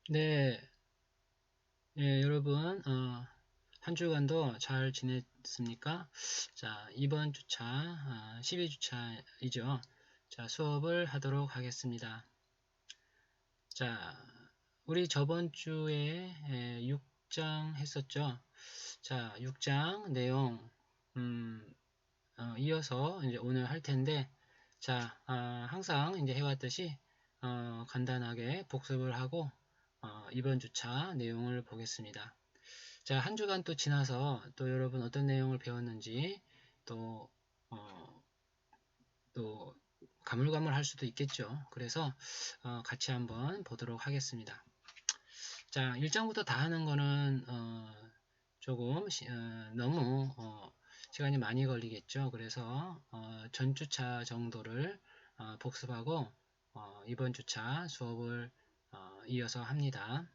네, 예, 여러분, 한 주간도 잘 지냈습니까? 자, 이번 주차, 12주차이죠. 자, 수업을 하도록 하겠습니다. 자, 우리 저번 주에 6장 했었죠. 자, 6장 내용, 음, 이어서 이제 오늘 할 텐데, 자, 항상 이제 해왔듯이, 간단하게 복습을 하고, 이번 주차 내용을 보겠습니다. 자, 한 주간 또 지나서 또 여러분 어떤 내용을 배웠는지 또, 어, 또 가물가물할 수도 있겠죠. 그래서 같이 한번 보도록 하겠습니다. 자, 1장부터 다 하는 거는 조금 너무 시간이 많이 걸리겠죠. 그래서 전 주차 정도를 복습하고 이번 주차 수업을 이어서 합니다.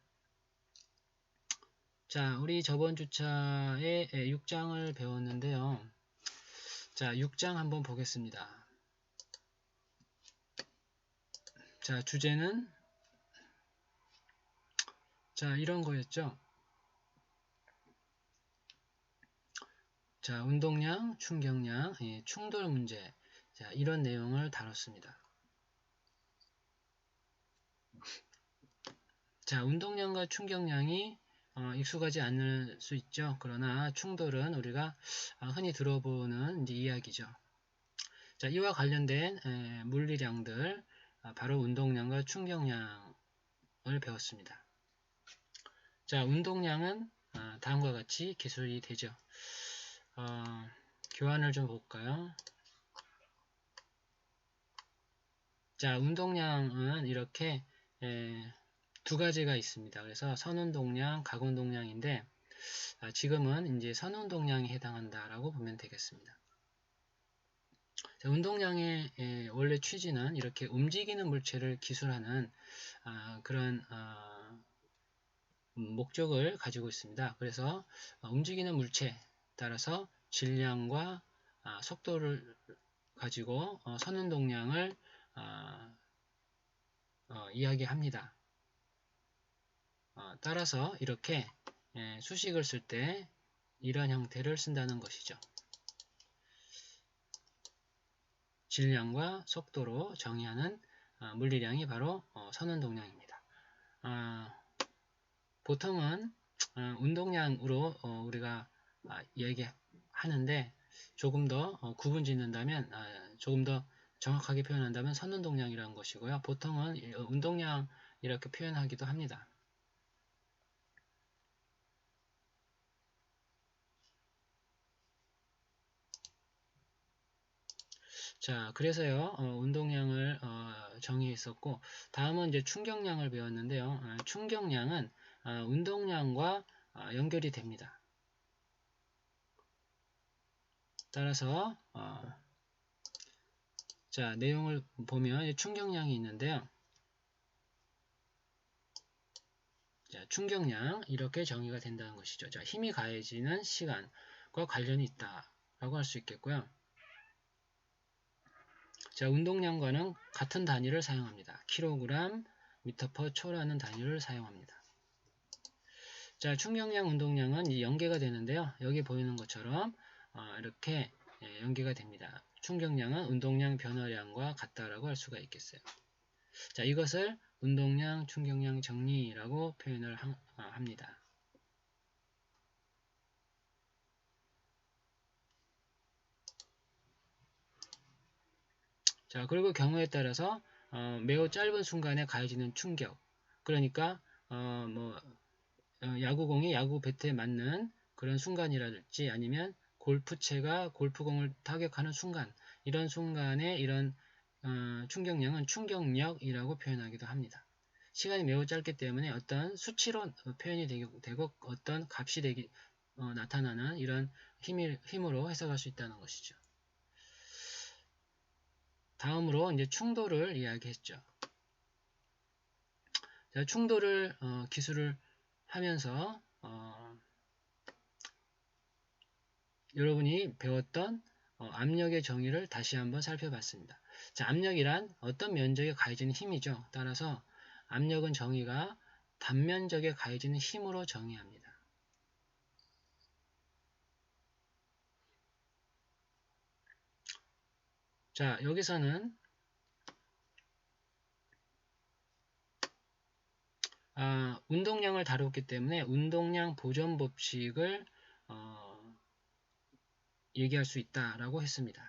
자, 우리 저번 주차에 6장을 배웠는데요. 자, 6장 한번 보겠습니다. 자, 주제는 자, 이런 거였죠. 자, 운동량, 충격량, 충돌 문제. 자, 이런 내용을 다뤘습니다. 자, 운동량과 충격량이 익숙하지 않을 수 있죠. 그러나 충돌은 우리가 흔히 들어보는 이야기죠. 자, 이와 관련된 물리량들, 바로 운동량과 충격량을 배웠습니다. 자, 운동량은 다음과 같이 기술이 되죠. 교환을 좀 볼까요? 자, 운동량은 이렇게 두 가지가 있습니다. 그래서 선운동량, 각운동량인데 지금은 이제 선운동량에 해당한다라고 보면 되겠습니다. 자, 운동량의 원래 취지는 이렇게 움직이는 물체를 기술하는 그런 목적을 가지고 있습니다. 그래서 움직이는 물체에 따라서 질량과 속도를 가지고 선운동량을 이야기합니다. 따라서 이렇게 수식을 쓸 때 이런 형태를 쓴다는 것이죠. 질량과 속도로 정의하는 물리량이 바로 선운동량입니다. 보통은 운동량으로 우리가 얘기하는데 조금 더 구분 짓는다면 조금 더 정확하게 표현한다면 선운동량이라는 것이고요. 보통은 운동량 이렇게 표현하기도 합니다. 자, 그래서요, 운동량을 정의했었고, 다음은 이제 충격량을 배웠는데요. 충격량은 운동량과 연결이 됩니다. 따라서 자, 내용을 보면 충격량이 있는데요. 자, 충격량 이렇게 정의가 된다는 것이죠. 자, 힘이 가해지는 시간과 관련이 있다라고 할 수 있겠고요. 자, 운동량과는 같은 단위를 사용합니다. 킬로그램, 미터/퍼 초라는 단위를 사용합니다. 자, 충격량, 운동량은 연계가 되는데요. 여기 보이는 것처럼 이렇게 연계가 됩니다. 충격량은 운동량 변화량과 같다라고 할 수가 있겠어요. 자, 이것을 운동량, 충격량 정리라고 표현을 합니다. 자, 그리고 경우에 따라서 매우 짧은 순간에 가해지는 충격, 그러니까 야구공이 야구 배트에 맞는 그런 순간이라든지 아니면 골프채가 골프공을 타격하는 순간, 이런 순간에 이런 충격량은 충격력이라고 표현하기도 합니다. 시간이 매우 짧기 때문에 어떤 수치로 표현이 되고 어떤 값이 나타나는 이런 힘으로 해석할 수 있다는 것이죠. 다음으로 이제 충돌을 이야기했죠. 자, 충돌을 기술을 하면서 여러분이 배웠던 압력의 정의를 다시 한번 살펴봤습니다. 자, 압력이란 어떤 면적에 가해지는 힘이죠. 따라서 압력은 정의가 단면적에 가해지는 힘으로 정의합니다. 자, 여기서는 운동량을 다뤘기 때문에 운동량 보존 법칙을 얘기할 수 있다라고 했습니다.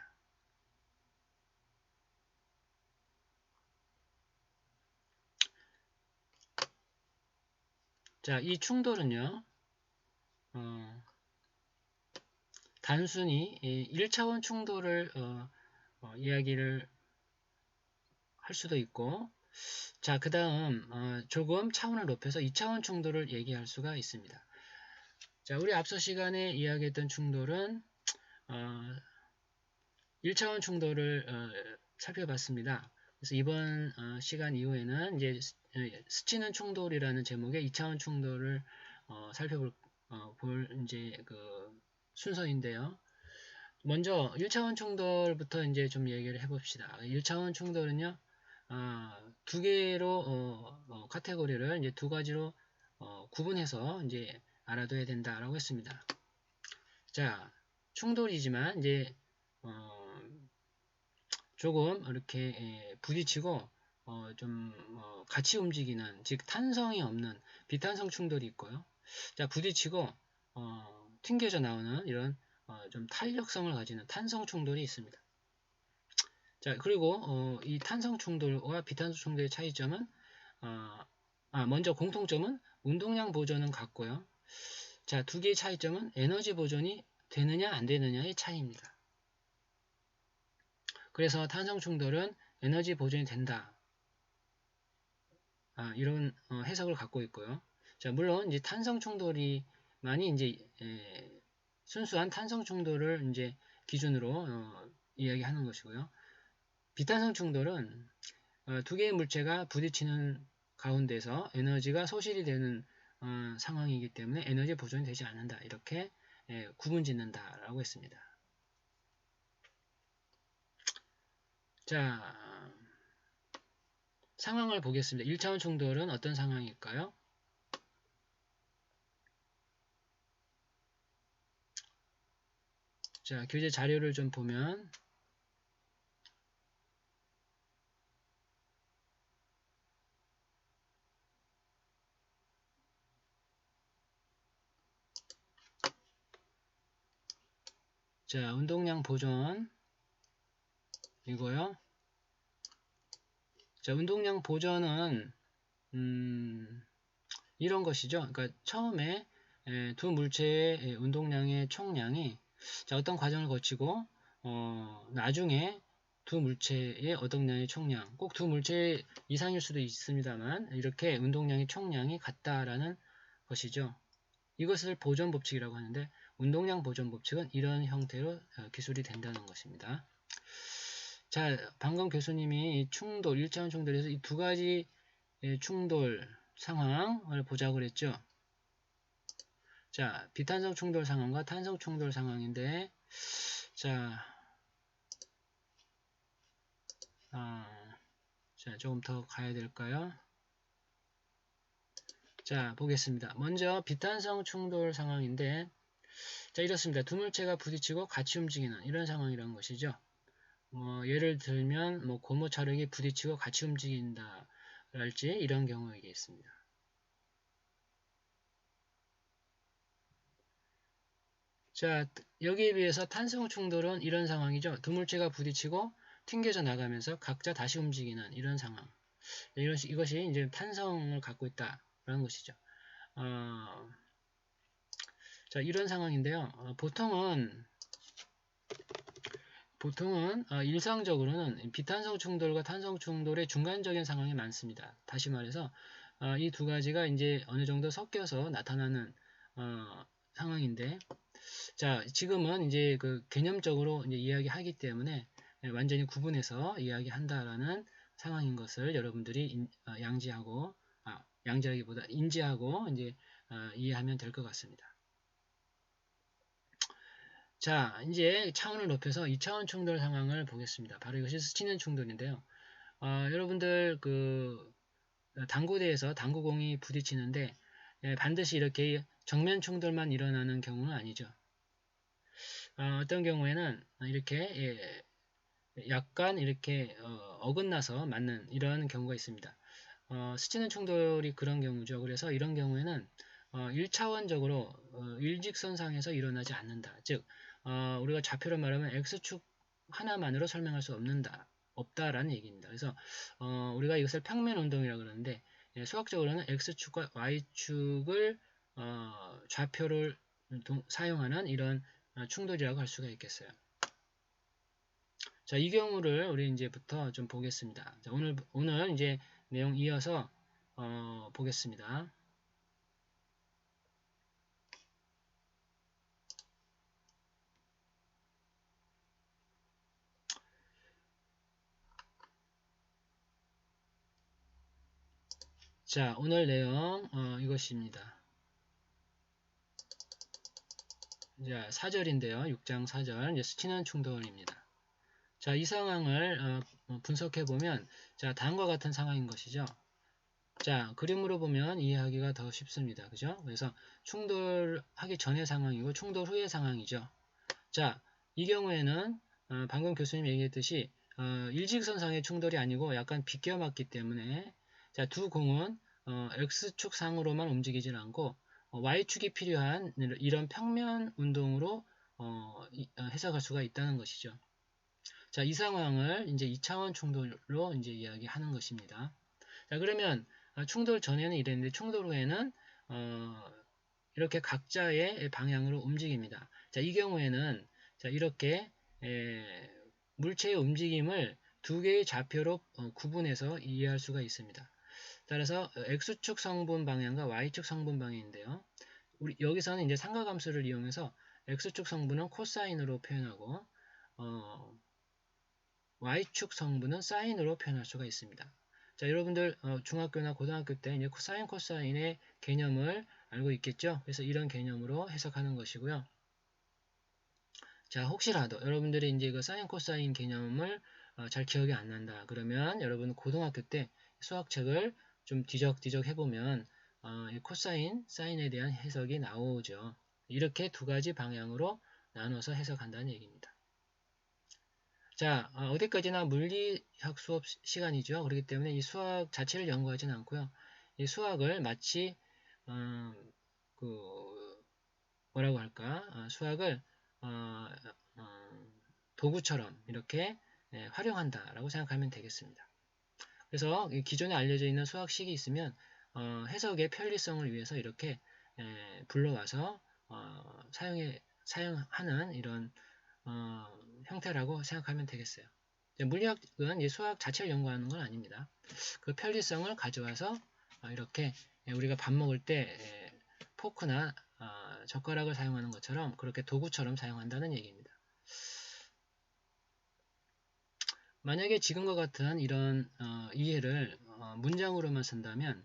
자, 이 충돌은요, 단순히 1차원 충돌을 이야기를 할 수도 있고, 자, 그 다음 조금 차원을 높여서 2차원 충돌을 얘기할 수가 있습니다. 자, 우리 앞서 시간에 이야기했던 충돌은 1차원 충돌을 살펴봤습니다. 그래서 이번 시간 이후에는 이제 스치는 충돌이라는 제목의 2차원 충돌을 살펴볼 이제 그 순서인데요. 먼저 1차원 충돌부터 이제 좀 얘기를 해봅시다. 1차원 충돌은요, 두 개로 카테고리를 이제 두 가지로 구분해서 이제 알아둬야 된다라고 했습니다. 자, 충돌이지만 이제 조금 이렇게 부딪히고 좀 같이 움직이는, 즉 탄성이 없는 비탄성 충돌이 있고요. 자, 부딪히고 튕겨져 나오는 이런 좀 탄력성을 가지는 탄성 충돌이 있습니다. 자, 그리고 이 탄성 충돌과 비탄성 충돌의 차이점은 먼저 공통점은 운동량 보존은 같고요. 자, 두 개의 차이점은 에너지 보존이 되느냐 안 되느냐의 차이입니다. 그래서 탄성 충돌은 에너지 보존이 된다. 이런 해석을 갖고 있고요. 자, 물론 이제 탄성 충돌이만이 이제 순수한 탄성 충돌을 이제 기준으로 이야기하는 것이고요. 비탄성 충돌은 두 개의 물체가 부딪히는 가운데서 에너지가 소실이 되는 상황이기 때문에 에너지 보존이 되지 않는다. 이렇게 구분짓는다라고 했습니다. 자, 상황을 보겠습니다. 1차원 충돌은 어떤 상황일까요? 자, 교재 자료를 좀 보면 자, 운동량 보존 이고요. 자, 운동량 보존은 이런 것이죠. 그러니까 처음에 두 물체의 운동량의 총량이 자, 어떤 과정을 거치고 나중에 두 물체의 운동량의 총량, 꼭 두 물체 이상일 수도 있습니다만 이렇게 운동량의 총량이 같다라는 것이죠. 이것을 보존 법칙이라고 하는데 운동량 보존 법칙은 이런 형태로 기술이 된다는 것입니다. 자, 방금 교수님이 충돌, 1차원 충돌에서 이 두 가지 충돌 상황을 보자고 그랬죠. 자, 비탄성 충돌 상황과 탄성 충돌 상황인데, 자, 자, 조금 더 가야 될까요? 자, 보겠습니다. 먼저 비탄성 충돌 상황인데, 자, 이렇습니다. 두 물체가 부딪히고 같이 움직이는 이런 상황이라는 것이죠. 예를 들면 고무 찰흙이 부딪히고 같이 움직인다 랄지 이런 경우이겠습니다. 자, 여기에 비해서 탄성 충돌은 이런 상황이죠. 두 물체가 부딪히고 튕겨져 나가면서 각자 다시 움직이는 이런 상황. 이것이 이제 탄성을 갖고 있다라는 것이죠. 자, 이런 상황인데요. 보통은 일상적으로는 비탄성 충돌과 탄성 충돌의 중간적인 상황이 많습니다. 다시 말해서 이 두 가지가 이제 어느 정도 섞여서 나타나는 상황인데, 자, 지금은 이제 그 개념적으로 이제 이야기하기 때문에 완전히 구분해서 이야기한다라는 상황인 것을 여러분들이 양지하고, 양지하기보다 인지하고 이제 이해하면 될 것 같습니다. 자, 이제 차원을 높여서 2차원 충돌 상황을 보겠습니다. 바로 이것이 스치는 충돌인데요. 여러분들 당구대에서 당구공이 부딪히는데 반드시 이렇게 정면 충돌만 일어나는 경우는 아니죠. 어떤 경우에는 이렇게 약간 이렇게 어긋나서 맞는 이런 경우가 있습니다. 스치는 충돌이 그런 경우죠. 그래서 이런 경우에는 1차원적으로 일직선상에서 일어나지 않는다. 즉 우리가 좌표로 말하면 X축 하나만으로 설명할 수 없다라는 얘기입니다. 그래서 우리가 이것을 평면 운동이라고 그러는데 수학적으로는 X축과 Y축을 좌표를 사용하는 이런 충돌이라고 할 수가 있겠어요. 자, 이 경우를 우리 이제부터 좀 보겠습니다. 자, 오늘 이제 내용 이어서 보겠습니다. 자, 오늘 내용 이것입니다. 자, 4절인데요. 6장 4절 이제 스치는 충돌입니다. 자, 이 상황을 분석해 보면 자, 다음과 같은 상황인 것이죠. 자, 그림으로 보면 이해하기가 더 쉽습니다. 그죠? 그래서 충돌하기 전의 상황이고 충돌 후의 상황이죠. 자, 이 경우에는 방금 교수님 얘기했듯이 일직선상의 충돌이 아니고 약간 비껴 맞기 때문에 자, 두 공은 X축 상으로만 움직이질 않고 Y축이 필요한 이런 평면 운동으로 해석할 수가 있다는 것이죠. 자, 이 상황을 이제 2차원 충돌로 이제 이야기하는 것입니다. 자, 그러면 충돌 전에는 이랬는데 충돌 후에는 이렇게 각자의 방향으로 움직입니다. 자, 이 경우에는 자, 이렇게 물체의 움직임을 두 개의 좌표로 구분해서 이해할 수가 있습니다. 따라서 X축 성분 방향과 Y축 성분 방향인데요. 우리 여기서는 이제 삼각함수를 이용해서 X축 성분은 코사인으로 표현하고 Y축 성분은 사인으로 표현할 수가 있습니다. 자, 여러분들 중학교나 고등학교 때 이제 사인 코사인의 개념을 알고 있겠죠? 그래서 이런 개념으로 해석하는 것이고요. 자, 혹시라도 여러분들이 이제 그 사인 코사인 개념을 잘 기억이 안 난다. 그러면 여러분 고등학교 때 수학책을 좀 뒤적뒤적 해보면 코사인, 사인에 대한 해석이 나오죠. 이렇게 두 가지 방향으로 나눠서 해석한다는 얘기입니다. 자, 어디까지나 물리학 수업 시간이죠. 그렇기 때문에 이 수학 자체를 연구하지는 않고요. 이 수학을 마치 뭐라고 할까? 수학을 도구처럼 이렇게 활용한다라고 생각하면 되겠습니다. 그래서 기존에 알려져 있는 수학식이 있으면 해석의 편리성을 위해서 이렇게 불러와서 사용하는 이런 형태라고 생각하면 되겠어요. 물리학은 수학 자체를 연구하는 건 아닙니다. 그 편리성을 가져와서 이렇게 우리가 밥 먹을 때 포크나 젓가락을 사용하는 것처럼 그렇게 도구처럼 사용한다는 얘기입니다. 만약에 지금과 같은 이런 이해를 문장으로만 쓴다면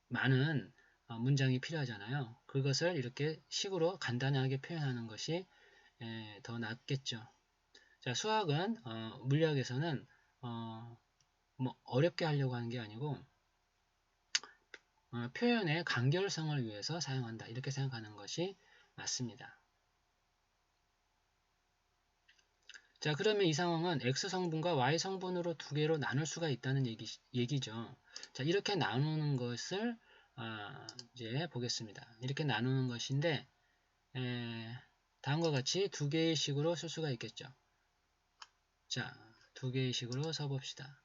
많은 문장이 필요하잖아요. 그것을 이렇게 식으로 간단하게 표현하는 것이 더 낫겠죠. 자, 수학은 물리학에서는 뭐 어렵게 하려고 하는 게 아니고 표현의 간결성을 위해서 사용한다. 이렇게 생각하는 것이 맞습니다. 자, 그러면 이 상황은 X 성분과 Y 성분으로 두 개로 나눌 수가 있다는 얘기죠. 자, 이렇게 나누는 것을 이제 보겠습니다. 이렇게 나누는 것인데 다음과 같이 두 개의 식으로 쓸 수가 있겠죠. 자, 두 개의 식으로 써봅시다.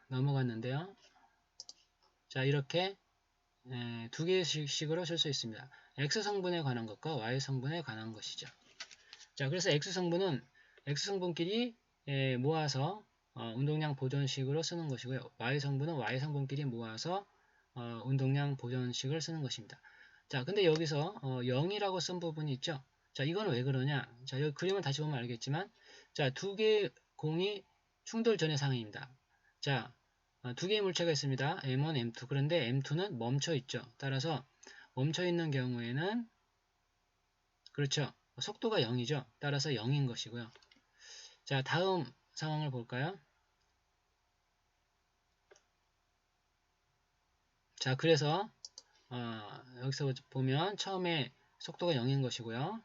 넘어갔는데요. 자, 이렇게 두 개의 식으로 쓸 수 있습니다. X 성분에 관한 것과 Y 성분에 관한 것이죠. 자, 그래서 X 성분끼리 모아서 운동량 보존식으로 쓰는 것이고요. Y 성분은 Y 성분끼리 모아서 운동량 보존식을 쓰는 것입니다. 자, 근데 여기서 0이라고 쓴 부분이 있죠. 자, 이건 왜 그러냐? 자, 여기 그림을 다시 보면 알겠지만, 자, 두 개의 공이 충돌 전의 상황입니다. 자, 두 개의 물체가 있습니다. M1, M2. 그런데 M2는 멈춰 있죠. 따라서 멈춰 있는 경우에는 그렇죠. 속도가 0이죠. 따라서 0인 것이고요. 자, 다음 상황을 볼까요? 자, 그래서 여기서 보면 처음에 속도가 0인 것이고요.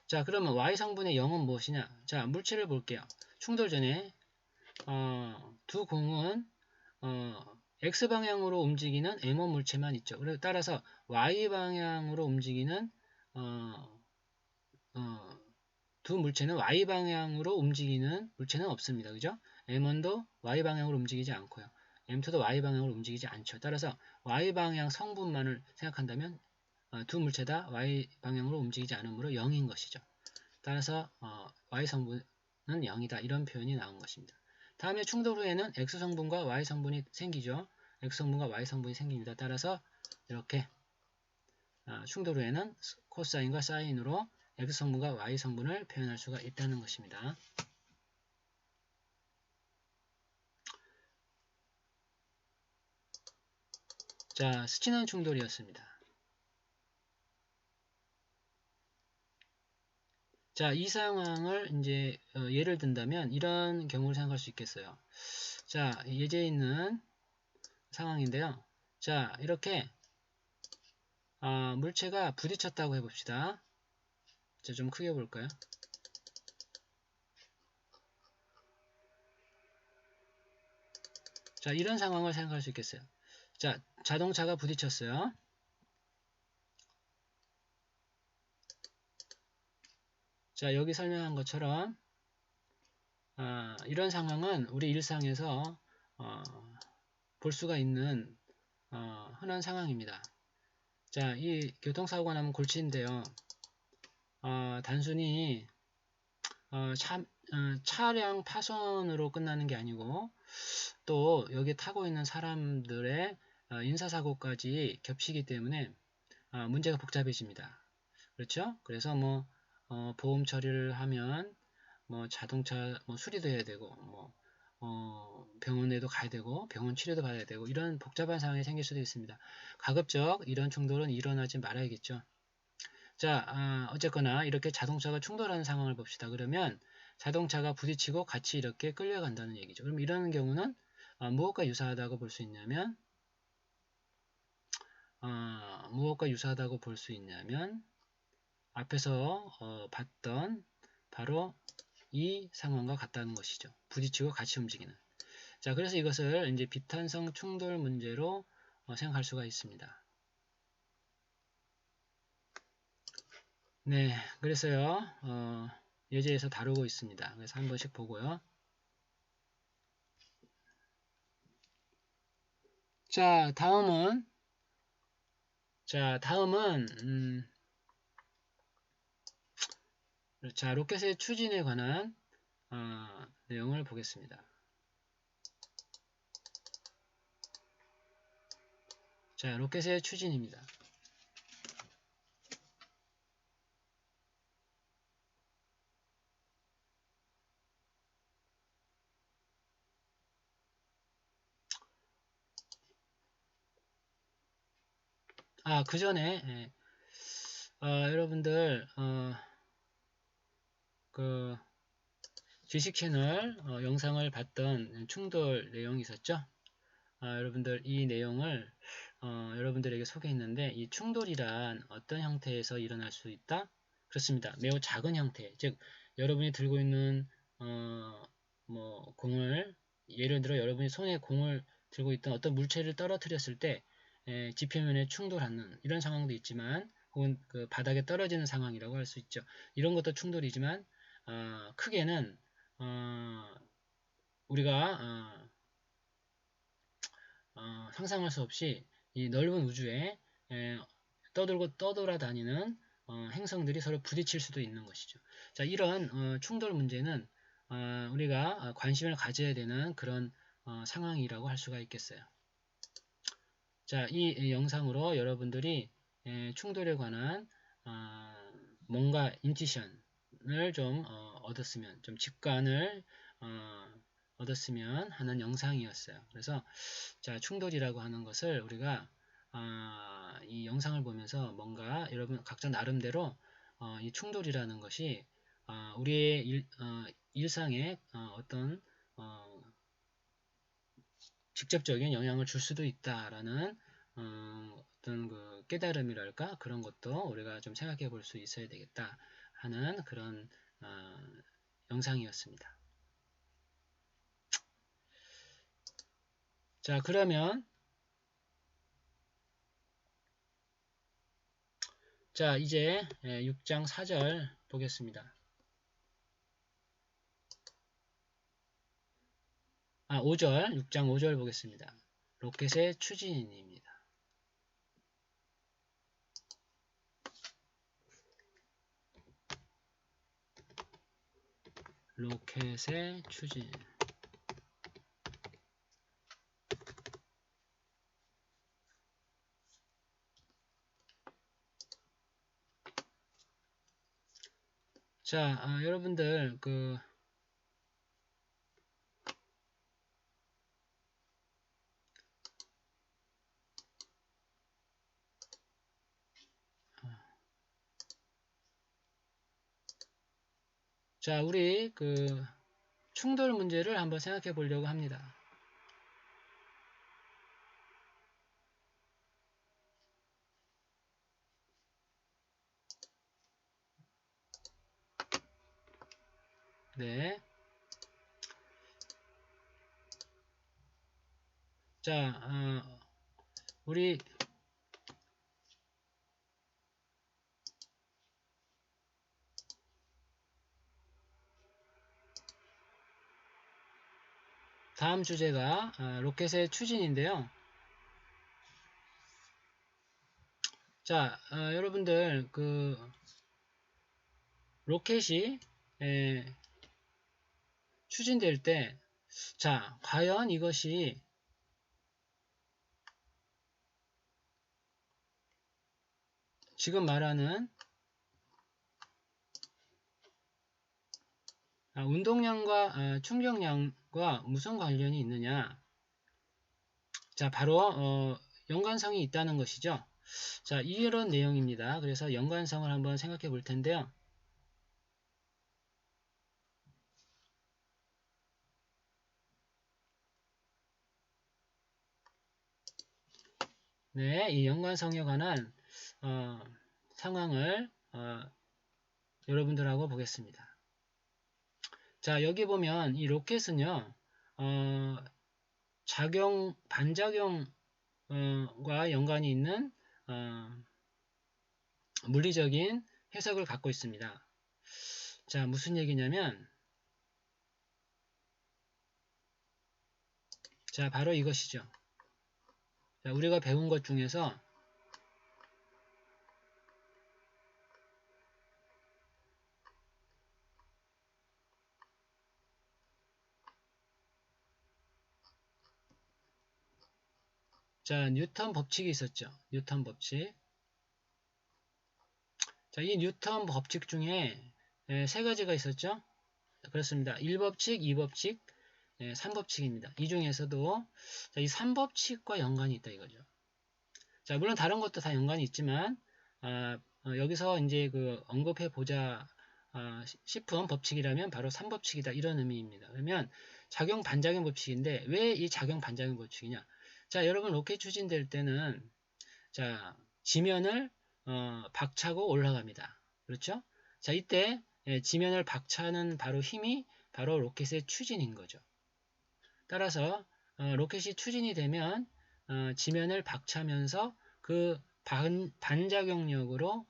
자, 그러면 Y 성분의 0은 무엇이냐? 자, 물체를 볼게요. 충돌 전에 두 공은 X방향으로 움직이는 M1 물체만 있죠. 그래서 따라서 Y방향으로 움직이는 두 물체는 Y방향으로 움직이는 물체는 없습니다. 그죠? M1도 Y방향으로 움직이지 않고요. M2도 Y방향으로 움직이지 않죠. 따라서 Y방향 성분만을 생각한다면 두 물체 다 Y방향으로 움직이지 않으므로 0인 것이죠. 따라서 Y성분은 0이다. 이런 표현이 나온 것입니다. 다음에 충돌 후에는 X성분과 Y성분이 생기죠. X성분과 Y성분이 생깁니다. 따라서 이렇게 충돌 후에는 코사인과 사인으로 X성분과 Y성분을 표현할 수가 있다는 것입니다. 자, 스치는 충돌이었습니다. 자, 이 상황을 이제 예를 든다면 이런 경우를 생각할 수 있겠어요. 자, 예제에 있는 상황인데요. 자, 이렇게 물체가 부딪혔다고 해봅시다. 자, 좀 크게 볼까요? 자, 이런 상황을 생각할 수 있겠어요. 자, 자동차가 부딪혔어요. 자, 여기 설명한 것처럼 이런 상황은 우리 일상에서 볼 수가 있는 흔한 상황입니다. 자, 이 교통사고가 나면 골치인데요. 단순히 차량 파손으로 끝나는 게 아니고 또 여기 타고 있는 사람들의 인사사고까지 겹치기 때문에 문제가 복잡해집니다. 그렇죠? 그래서 뭐 보험 처리를 하면 뭐 자동차 뭐 수리도 해야 되고 뭐 병원에도 가야 되고 병원 치료도 받아야 되고 이런 복잡한 상황이 생길 수도 있습니다. 가급적 이런 충돌은 일어나지 말아야겠죠. 자, 어쨌거나 이렇게 자동차가 충돌하는 상황을 봅시다. 그러면 자동차가 부딪히고 같이 이렇게 끌려간다는 얘기죠. 그럼 이런 경우는 무엇과 유사하다고 볼 수 있냐면 무엇과 유사하다고 볼 수 있냐면 앞에서 봤던 바로 이 상황과 같다는 것이죠. 부딪히고 같이 움직이는. 자, 그래서 이것을 이제 비탄성 충돌 문제로 생각할 수가 있습니다. 네, 그래서요, 예제에서 다루고 있습니다. 그래서 한 번씩 보고요. 자, 다음은 자, 로켓의 추진에 관한 내용을 보겠습니다. 자, 로켓의 추진입니다. 그 전에 여러분들 그 지식 채널 영상을 봤던 충돌 내용이 있었죠. 여러분들 이 내용을 여러분들에게 소개했는데 이 충돌이란 어떤 형태에서 일어날 수 있다? 그렇습니다. 매우 작은 형태, 즉 여러분이 들고 있는 뭐 공을 예를 들어 여러분이 손에 공을 들고 있던 어떤 물체를 떨어뜨렸을 때 지표면에 충돌하는 이런 상황도 있지만 혹은 그 바닥에 떨어지는 상황이라고 할 수 있죠. 이런 것도 충돌이지만 크게는 우리가 상상할 수 없이 이 넓은 우주에 떠돌아다니는 행성들이 서로 부딪힐 수도 있는 것이죠. 자, 이런 충돌 문제는 우리가 관심을 가져야 되는 그런 상황이라고 할 수가 있겠어요. 자, 이 영상으로 여러분들이 충돌에 관한 뭔가 인투이션을 좀 얻었으면, 좀 직관을 얻었으면 하는 영상이었어요. 그래서 자, 충돌이라고 하는 것을 우리가 이 영상을 보면서 뭔가 여러분 각자 나름대로 이 충돌이라는 것이 우리의 일상에 어떤 직접적인 영향을 줄 수도 있다라는 어떤 그 깨달음이랄까 그런 것도 우리가 좀 생각해 볼 수 있어야 되겠다 하는 그런 영상이었습니다. 자, 그러면 자, 이제 6장 4절 보겠습니다. 5절, 6장 5절 보겠습니다. 로켓의 추진입니다. 로켓의 추진. 자, 여러분들 자, 우리 충돌 문제를 한번 생각해 보려고 합니다. 네. 자, 우리 다음 주제가 로켓의 추진인데요. 자, 여러분들 로켓이 추진될 때, 자, 과연 이것이 지금 말하는 운동량과 충격량과 무슨 관련이 있느냐? 자, 바로 연관성이 있다는 것이죠. 자, 이런 내용입니다. 그래서 연관성을 한번 생각해 볼 텐데요. 네, 이 연관성에 관한 상황을 여러분들하고 보겠습니다. 자, 여기 보면 이 로켓은요, 반작용과 연관이 있는 물리적인 해석을 갖고 있습니다. 자, 무슨 얘기냐면, 자, 바로 이것이죠. 자, 우리가 배운 것 중에서 자, 뉴턴 법칙이 있었죠. 뉴턴 법칙. 자, 이 뉴턴 법칙 중에 세 가지가 있었죠. 그렇습니다. 1법칙, 2법칙, 3법칙입니다. 이 중에서도 자, 이 3법칙과 연관이 있다 이거죠. 자, 물론 다른 것도 다 연관이 있지만 여기서 이제 언급해 보자 싶은 법칙이라면 바로 3법칙이다 이런 의미입니다. 그러면 작용 반작용 법칙인데 왜 이 작용 반작용 법칙이냐? 자, 여러분 로켓 추진될 때는 자, 지면을 박차고 올라갑니다. 그렇죠? 자, 이때 지면을 박차는 바로 힘이 바로 로켓의 추진인 거죠. 따라서 로켓이 추진이 되면 지면을 박차면서 그 반작용력으로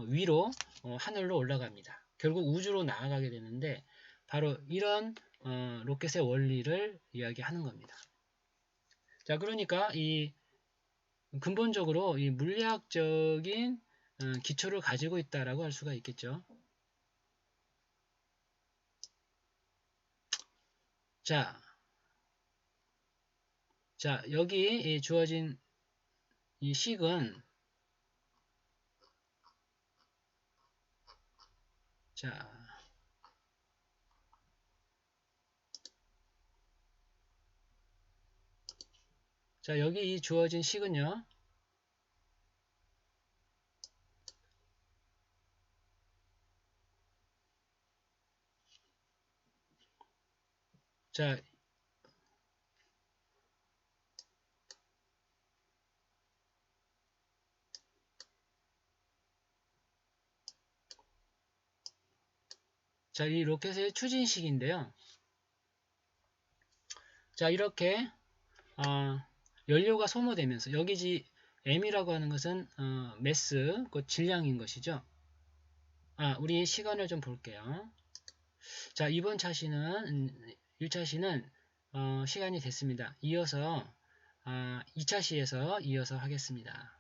위로 하늘로 올라갑니다. 결국 우주로 나아가게 되는데 바로 이런 로켓의 원리를 이야기하는 겁니다. 자, 그러니까 이 근본적으로 이 물리학적인 기초를 가지고 있다라고 할 수가 있겠죠. 자, 여기 주어진 이 식은 자, 여기 이 주어진 식은요. 자, 이 로켓의 추진식인데요. 자, 이렇게 연료가 소모되면서 여기 M이라고 하는 것은 매스, 그 질량인 것이죠. 우리 시간을 좀 볼게요. 자, 이번 차시는 1차시는 시간이 됐습니다. 이어서 2차시에서 이어서 하겠습니다.